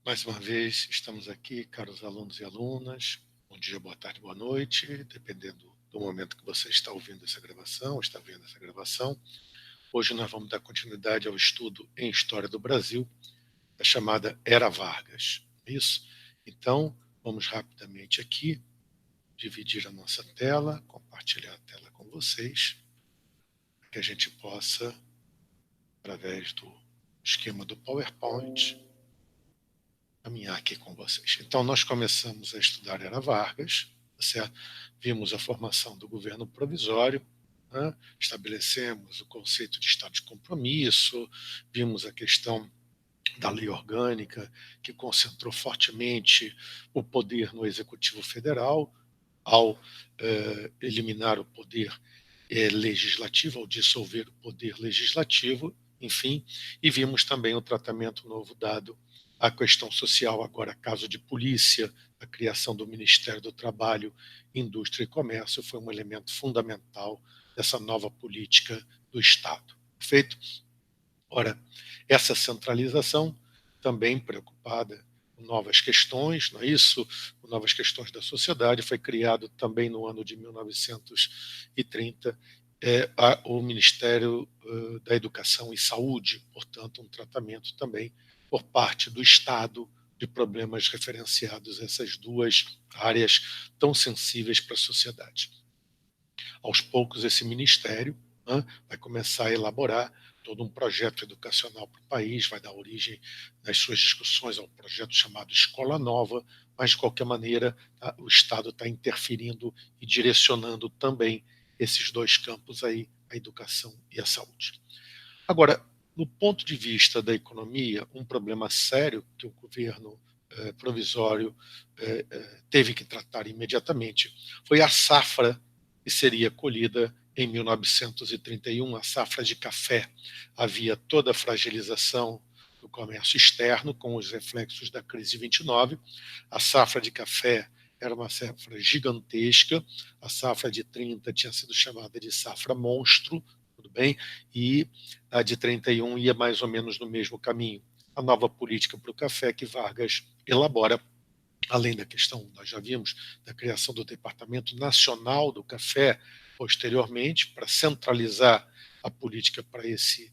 Mais uma vez, estamos aqui, caros alunos e alunas. Bom dia, boa tarde, boa noite, dependendo do momento que você está ouvindo essa gravação, está vendo essa gravação. Hoje nós vamos dar continuidade ao estudo em História do Brasil, da chamada Era Vargas. Isso? Então, vamos rapidamente aqui dividir a nossa tela, compartilhar a tela com vocês, para que a gente possa, através do esquema do PowerPoint, caminhar aqui com vocês. Então, nós começamos a estudar Era Vargas, certo? Vimos a formação do governo provisório, né? Estabelecemos o conceito de estado de compromisso, vimos a questão da lei orgânica, que concentrou fortemente o poder no Executivo Federal, ao eliminar o poder legislativo, ao dissolver o poder legislativo, enfim, e vimos também o tratamento novo dado à questão social, agora caso de polícia, a criação do Ministério do Trabalho, Indústria e Comércio foi um elemento fundamental dessa nova política do Estado. Perfeito? Ora, essa centralização também preocupada com novas questões, não é isso? Com novas questões da sociedade, foi criado também no ano de 1930 o Ministério da Educação e Saúde, portanto, um tratamento também por parte do Estado de problemas referenciados a essas duas áreas tão sensíveis para a sociedade. Aos poucos, esse ministério vai começar a elaborar todo um projeto educacional para o país, vai dar origem, nas suas discussões, a um projeto chamado Escola Nova, mas, de qualquer maneira, o Estado está interferindo e direcionando também esses dois campos aí, a educação e a saúde. Agora, no ponto de vista da economia, um problema sério que o governo provisório teve que tratar imediatamente foi a safra que seria colhida em 1931, a safra de café. Havia toda a fragilização do comércio externo com os reflexos da crise de 29. A safra de café era uma safra gigantesca, a safra de 30 tinha sido chamada de safra monstro, tudo bem, e a de 31 ia mais ou menos no mesmo caminho. A nova política para o café que Vargas elabora, além da questão, nós já vimos, da criação do Departamento Nacional do Café, posteriormente, para centralizar a política para esse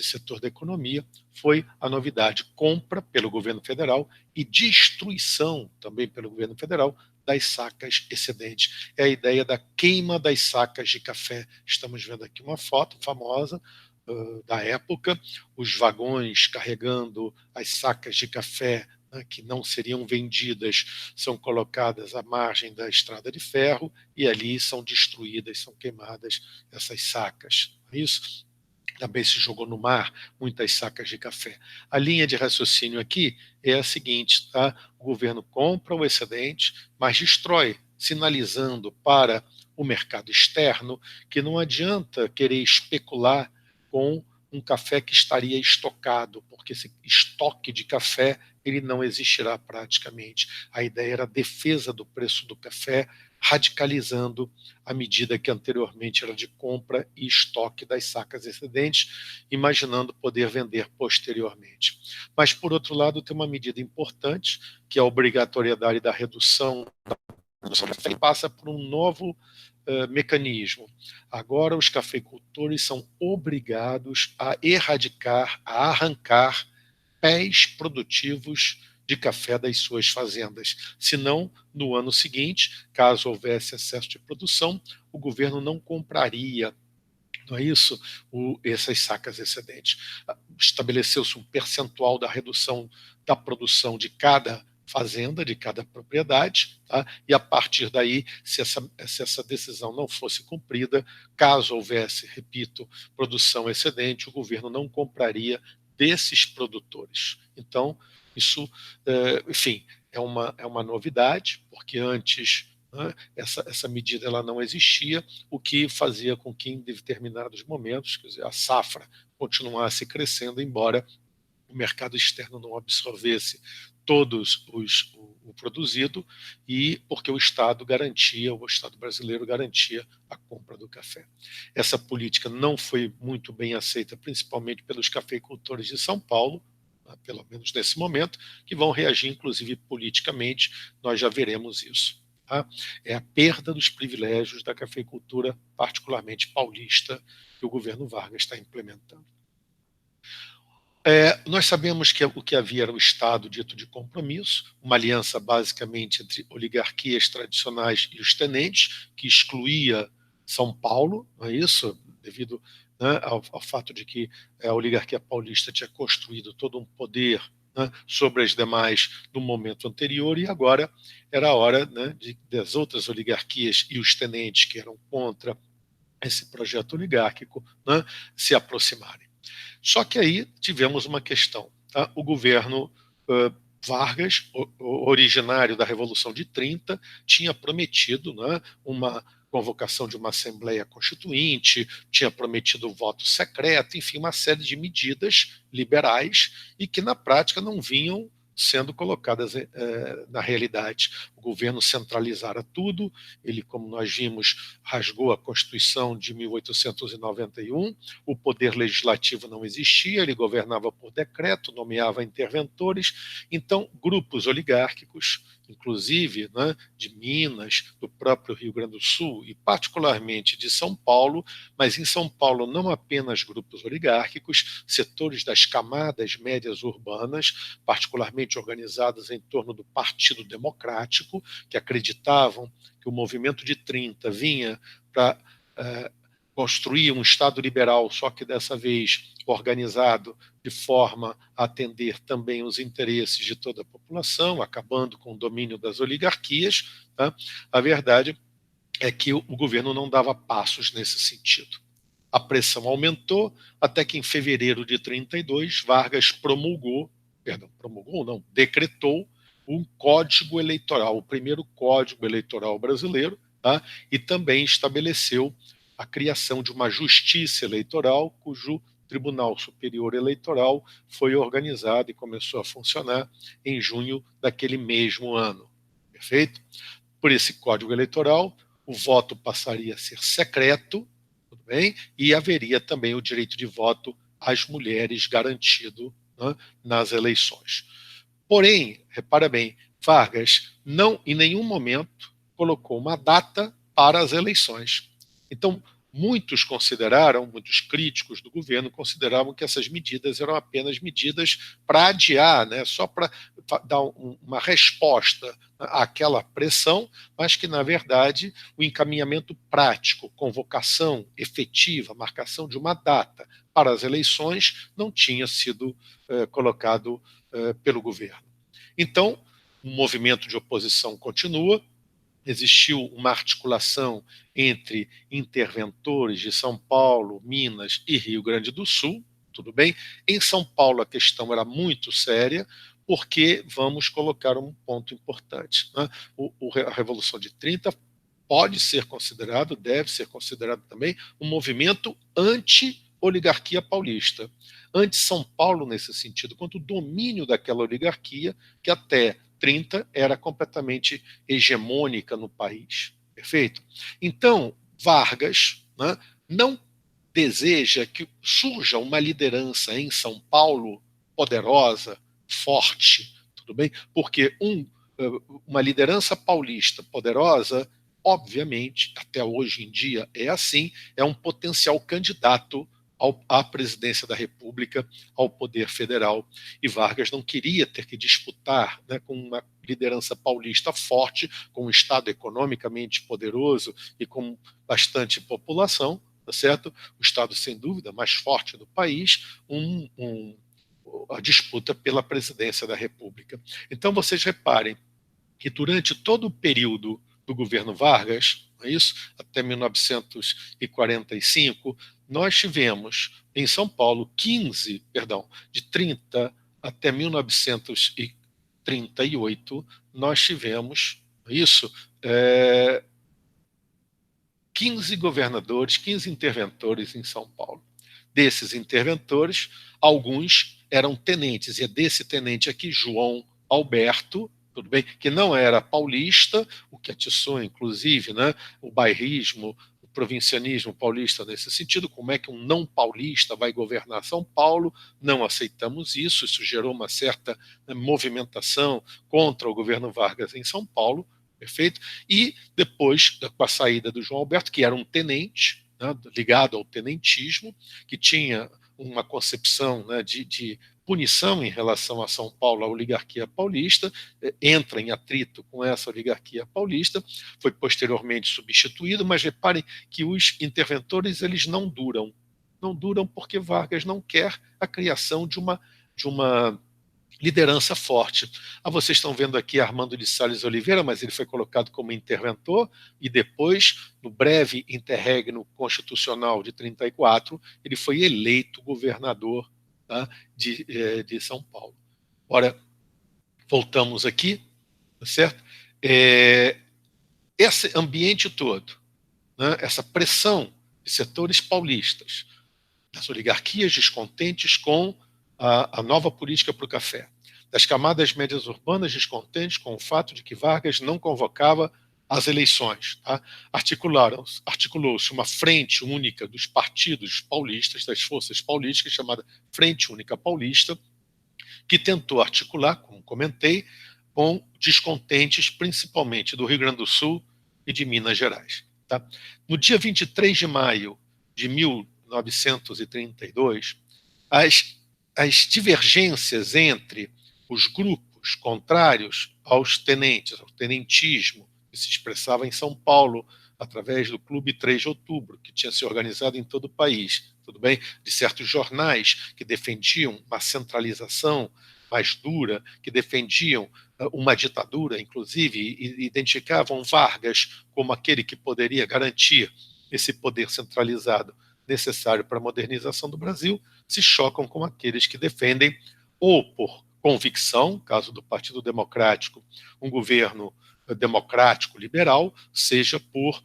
setor da economia, foi a novidade: compra pelo governo federal e destruição também pelo governo federal das sacas excedentes. É a ideia da queima das sacas de café. Estamos vendo aqui uma foto famosa da época, os vagões carregando as sacas de café que não seriam vendidas, são colocadas à margem da estrada de ferro e ali são destruídas, são queimadas essas sacas. Isso também se jogou no mar muitas sacas de café. A linha de raciocínio aqui é a seguinte, tá? O governo compra o excedente, mas destrói, sinalizando para o mercado externo que não adianta querer especular com um café que estaria estocado, porque esse estoque de café ele não existirá praticamente. A ideia era a defesa do preço do café, radicalizando a medida que anteriormente era de compra e estoque das sacas excedentes, imaginando poder vender posteriormente. Mas, por outro lado, tem uma medida importante, que é a obrigatoriedade da redução da produção de café, e passa por um novo mecanismo. Agora, os cafeicultores são obrigados a erradicar, a arrancar pés produtivos de café das suas fazendas. Senão, no ano seguinte, caso houvesse excesso de produção, o governo não compraria, não é isso? Essas sacas excedentes. Estabeleceu-se um percentual da redução da produção de cada fazenda, de cada propriedade, tá? E a partir daí, se essa decisão não fosse cumprida, caso houvesse, repito, produção excedente, o governo não compraria desses produtores. Então, isso, enfim, é uma novidade, porque antes essa medida ela não existia, o que fazia com que em determinados momentos, quer dizer, a safra continuasse crescendo, embora o mercado externo não absorvesse todos o produzido, e porque o Estado garantia, o Estado brasileiro garantia a compra do café. Essa política não foi muito bem aceita, principalmente pelos cafeicultores de São Paulo, pelo menos nesse momento, que vão reagir, inclusive politicamente, nós já veremos isso. Tá? É a perda dos privilégios da cafeicultura, particularmente paulista, que o governo Vargas está implementando. Nós sabemos que o que havia era o Estado dito de compromisso, uma aliança basicamente entre oligarquias tradicionais e os tenentes, que excluía São Paulo, não é isso? Devido, né, ao fato de que a oligarquia paulista tinha construído todo um poder, né, sobre as demais no momento anterior, e agora era a hora, né, das outras oligarquias e os tenentes que eram contra esse projeto oligárquico, né, se aproximarem. Só que aí tivemos uma questão. Tá? O governo Vargas, originário da Revolução de 30, tinha prometido, né, uma convocação de uma Assembleia Constituinte, tinha prometido o voto secreto, enfim, uma série de medidas liberais e que na prática não vinham sendo colocadas na realidade. O governo centralizara tudo, ele, como nós vimos, rasgou a Constituição de 1891, o poder legislativo não existia, ele governava por decreto, nomeava interventores, então grupos oligárquicos, inclusive, né, de Minas, do próprio Rio Grande do Sul e particularmente de São Paulo, mas em São Paulo não apenas grupos oligárquicos, setores das camadas médias urbanas, particularmente organizadas em torno do Partido Democrático, que acreditavam que o movimento de 30 vinha para construir um Estado liberal, só que dessa vez organizado de forma a atender também os interesses de toda a população, acabando com o domínio das oligarquias. Tá? A verdade é que o governo não dava passos nesse sentido. A pressão aumentou até que em fevereiro de 32 Vargas decretou um código eleitoral, o primeiro código eleitoral brasileiro, tá? E também estabeleceu a criação de uma justiça eleitoral, cujo Tribunal Superior Eleitoral foi organizado e começou a funcionar em junho daquele mesmo ano. Perfeito? Por esse código eleitoral, o voto passaria a ser secreto, tudo bem? E haveria também o direito de voto às mulheres garantido, né, nas eleições. Porém, repara bem, Vargas não em nenhum momento colocou uma data para as eleições. Então, muitos críticos do governo consideravam que essas medidas eram apenas medidas para adiar, né, só para dar uma resposta àquela pressão, mas que, na verdade, o encaminhamento prático, convocação efetiva, marcação de uma data para as eleições não tinha sido colocado pelo governo. Então, o movimento de oposição continua, existiu uma articulação entre interventores de São Paulo, Minas e Rio Grande do Sul, tudo bem? Em São Paulo a questão era muito séria, porque vamos colocar um ponto importante. Né? A Revolução de 30 pode ser considerado, deve ser considerado também, um movimento anti-oligarquia paulista. Anti-São Paulo, nesse sentido, quanto o domínio daquela oligarquia que até 30 era completamente hegemônica no país. Perfeito? Então, Vargas, né, não deseja que surja uma liderança em São Paulo poderosa, forte, tudo bem? Porque uma liderança paulista poderosa, obviamente, até hoje em dia é assim, é um potencial candidato à presidência da República, ao poder federal, e Vargas não queria ter que disputar, né, com uma liderança paulista forte, com um Estado economicamente poderoso e com bastante população, tá certo? O Estado, sem dúvida, mais forte do país, a disputa pela presidência da República. Então, vocês reparem que durante todo o período do governo Vargas, não é isso? Até 1945, nós tivemos em São Paulo de 30 até 1938, nós tivemos isso, 15 governadores, 15 interventores em São Paulo. Desses interventores, alguns eram tenentes, e é desse tenente aqui, João Alberto, tudo bem, que não era paulista, o que atiçou, inclusive, né, o bairrismo, o provincianismo paulista nesse sentido, como é que um não paulista vai governar São Paulo. Não aceitamos isso, isso gerou uma certa movimentação contra o governo Vargas em São Paulo, perfeito? E depois, com a saída do João Alberto, que era um tenente, né, ligado ao tenentismo, que tinha uma concepção, né, de punição em relação a São Paulo, a oligarquia paulista, entra em atrito com essa oligarquia paulista, foi posteriormente substituído, mas reparem que os interventores eles não duram. Não duram porque Vargas não quer a criação de uma liderança forte. Vocês estão vendo aqui Armando de Salles Oliveira, mas ele foi colocado como interventor e depois, no breve interregno constitucional de 34, ele foi eleito governador, tá, de São Paulo. Ora, voltamos aqui, tá certo? Esse ambiente todo, né, essa pressão de setores paulistas, das oligarquias descontentes com a nova política para o café, das camadas médias urbanas descontentes com o fato de que Vargas não convocava as eleições. Tá? Articulou-se uma frente única dos partidos paulistas, das forças paulistas, chamada Frente Única Paulista, que tentou articular, como comentei, com descontentes principalmente do Rio Grande do Sul e de Minas Gerais. Tá? No dia 23 de maio de 1932, as divergências entre os grupos contrários aos tenentes, ao tenentismo, que se expressava em São Paulo através do Clube 3 de Outubro, que tinha se organizado em todo o país, tudo bem? De certos jornais que defendiam uma centralização mais dura, que defendiam uma ditadura, inclusive, e identificavam Vargas como aquele que poderia garantir esse poder centralizado necessário para a modernização do Brasil, se chocam com aqueles que defendem, ou por convicção, caso do Partido Democrático, um governo democrático liberal, seja por,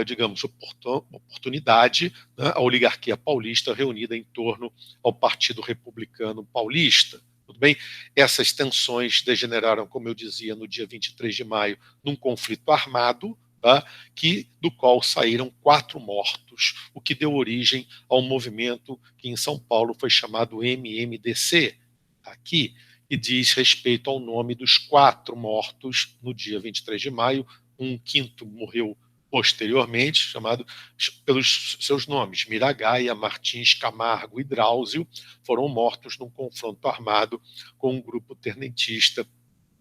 digamos, oportunidade, né, a oligarquia paulista reunida em torno ao Partido Republicano Paulista. Tudo bem? Essas tensões degeneraram, como eu dizia, no dia 23 de maio, num conflito armado, tá, do qual saíram 4 mortos, o que deu origem ao movimento que em São Paulo foi chamado MMDC, aqui, e diz respeito ao nome dos 4 mortos no dia 23 de maio. Um quinto morreu posteriormente, chamado pelos seus nomes, Miragaia, Martins, Camargo e Drauzio, foram mortos num confronto armado com um grupo tenentista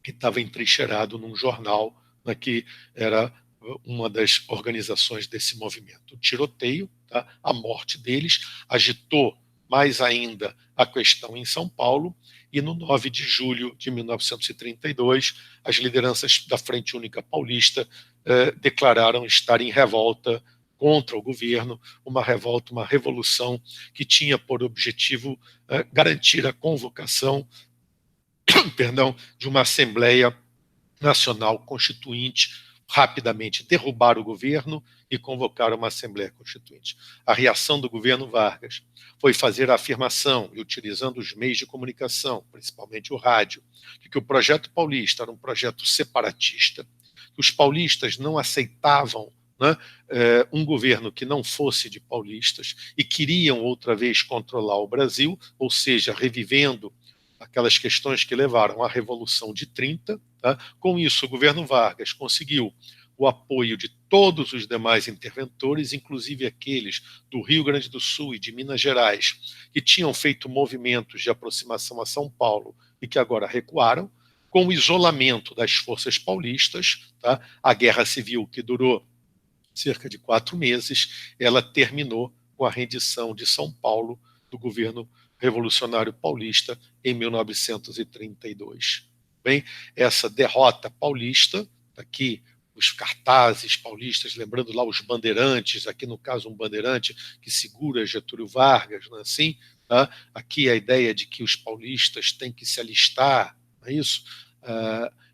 que estava entrincheirado num jornal, né, que era uma das organizações desse movimento. O tiroteio, tá, a morte deles, agitou mais ainda a questão em São Paulo, e no 9 de julho de 1932, as lideranças da Frente Única Paulista declararam estar em revolta contra o governo, uma revolta, uma revolução que tinha por objetivo garantir a convocação de uma Assembleia Nacional Constituinte, rapidamente derrubar o governo e convocar uma Assembleia Constituinte. A reação do governo Vargas foi fazer a afirmação, e utilizando os meios de comunicação, principalmente o rádio, de que o projeto paulista era um projeto separatista, que os paulistas não aceitavam, né, um governo que não fosse de paulistas e queriam outra vez controlar o Brasil, ou seja, revivendo aquelas questões que levaram à Revolução de 30. Tá? Com isso, o governo Vargas conseguiu o apoio de todos os demais interventores, inclusive aqueles do Rio Grande do Sul e de Minas Gerais, que tinham feito movimentos de aproximação a São Paulo e que agora recuaram, com o isolamento das forças paulistas. Tá? A Guerra Civil, que durou cerca de 4 meses, ela terminou com a rendição de São Paulo do governo revolucionário paulista em 1932. Bem, essa derrota paulista, aqui os cartazes paulistas, lembrando lá os bandeirantes, aqui no caso um bandeirante que segura Getúlio Vargas, não é assim? Tá? Aqui a ideia de que os paulistas têm que se alistar, não é isso?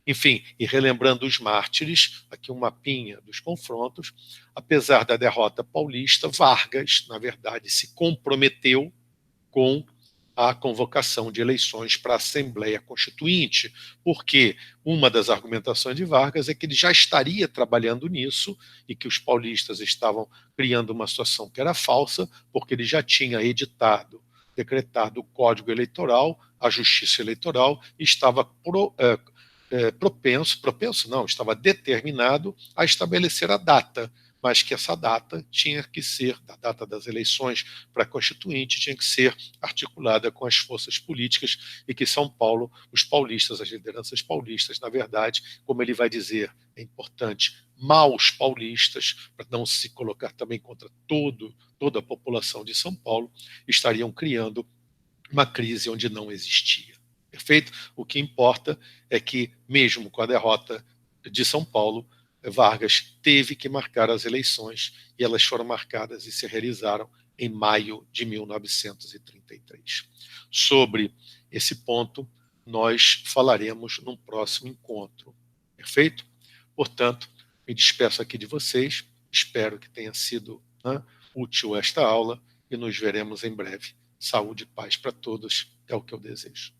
Enfim, e relembrando os mártires, aqui um mapinha dos confrontos. Apesar da derrota paulista, Vargas, na verdade, se comprometeu com a convocação de eleições para a Assembleia Constituinte, porque uma das argumentações de Vargas é que ele já estaria trabalhando nisso e que os paulistas estavam criando uma situação que era falsa, porque ele já tinha decretado o Código Eleitoral, a Justiça Eleitoral, e estava propenso não, estava determinado a estabelecer a data, mas que essa data tinha que ser, a data das eleições para a Constituinte, tinha que ser articulada com as forças políticas e que São Paulo, os paulistas, as lideranças paulistas, na verdade, como ele vai dizer, é importante, maus paulistas, para não se colocar também contra toda a população de São Paulo, estariam criando uma crise onde não existia. Perfeito? O que importa é que, mesmo com a derrota de São Paulo, Vargas teve que marcar as eleições e elas foram marcadas e se realizaram em maio de 1933. Sobre esse ponto, nós falaremos num próximo encontro. Perfeito? Portanto, me despeço aqui de vocês, espero que tenha sido útil esta aula e nos veremos em breve. Saúde e paz para todos é o que eu desejo.